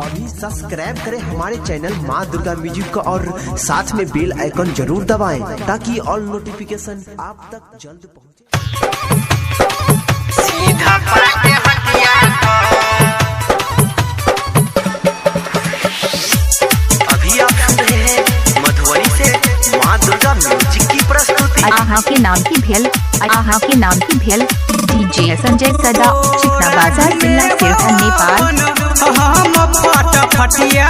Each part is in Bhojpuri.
अभी सब्सक्राइब करें हमारे चैनल माँ दुर्गा म्यूजिक को और साथ में बेल आइकन जरूर दबाएं ताकि ऑल नोटिफिकेशन आप तक जल्द पहुंचे। सीधा पाके हटिया अभी आप सुन रहे हैं मधुबनी से माँ दुर्गा म्यूजिक की प्रस्तुति। आहा के नाम की भेल डीजे संजय सदा चिकना बाजार जिला सिरसा नेपाल। हम फटिया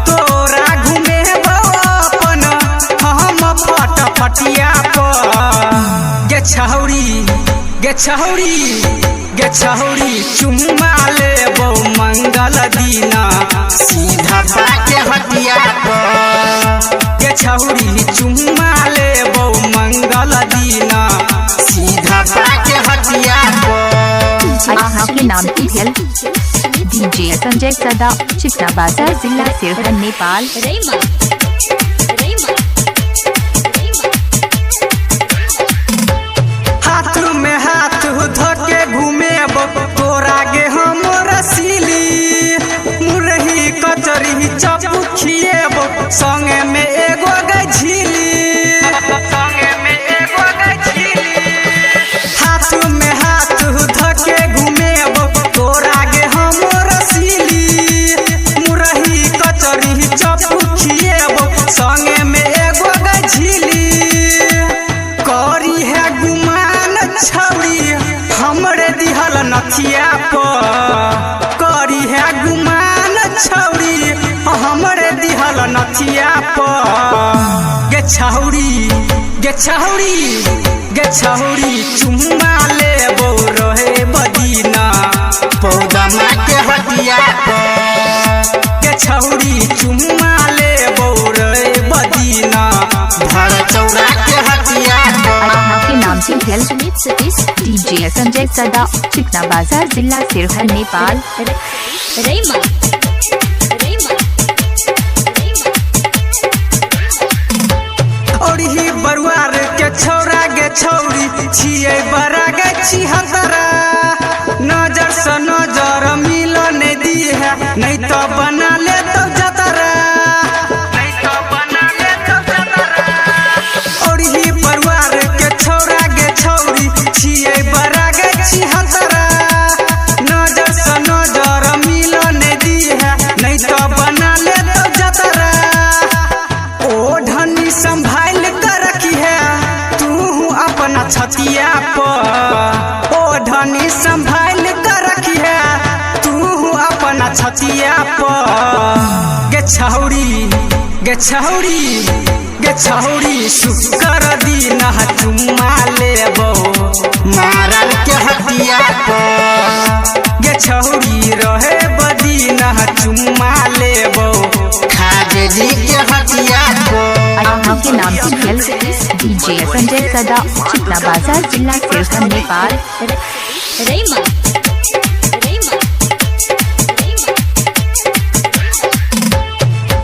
तोरा घूमे अपन हम फटिया गे छौरी चुम्मा लेबो मंगल दीना सीधा पाके हटिया गे छौरी चुम्मा लेबो मंगल दीना सीधा पाके हटिया आहा के नाम की भेल डीजे संजय सदा चिकना बाजार जिला सिरसा नेपाल। हाथ में हाथ धोके घूमेब तोरा गे हम रसीली मुरही कचरी चपू खिएब संगे में एगो गझिली हाथ में हाथ धोके घूमेब तोरा गे हम रसीली मुरही कचरी चपू खिएब संगे में एगो गझिली करी है गुमान छौरी हमरे दिहल नथिया करी है गुमान छौरी हमरे दिहल नथिया गे छौरी चुम्मा लेबो रहे बदीना पौधा के हटिया गे छौरी चुम्मा लेबो रहे बदीना भर चौरा के हटिया आहा के नाम की भेल डीजे संजय सदा चिकना बाजार जिला सिरसा नेपाल। और ही बरुआर के छौरा गे छौरी छिए बड़ा गे छिहतरा नजर से नजर मिलन दी है नहीं तो बना ले तो जतरा और ही बरुआर के छौरा गे छौरी छिए बड़ा गे छिहतरा नजर से नजर मिलन दी है नहीं तो बना ले तो जतरा ओ धनी संभाल कर रखी है तू अपना छतिया ओ धनी संभाल कर रखी है तू अपना छतिया गे छौरी शुक्र दिन चुम्मा लेबो मारल के हटिया गे छौरी रहे बदीन चुम्मा लेबो खाजे जी के हटिया आहा के नाम की भेल डीजे संजय सदा चिकना बाजार जिला सिरसा नेपाल।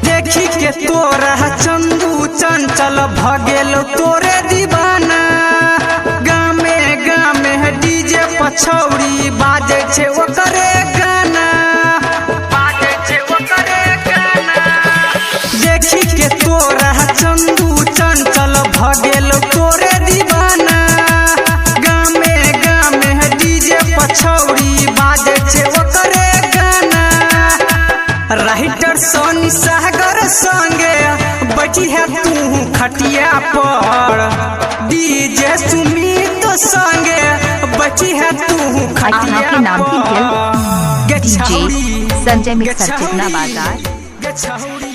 देखी के तोरा चंदू चंचल भगेल तोरे दीवाना गामे गामे डीजे पछौरी बाजे छे ओकरे गाना देखी के तोरा चंदू चंचल भगेल तोरे दीवाना गामे गामे डीजे पछौरी बाजे छे ओकरे गाना राइटर सोनी सागर संगे बैठी है तू खटिया पर डीजे सुमित संगे बैठी है तू आहा खटिया के नाम की भेल गे डीजे छौरी संजय मिक्सर चिकना बाजार। गे छौरी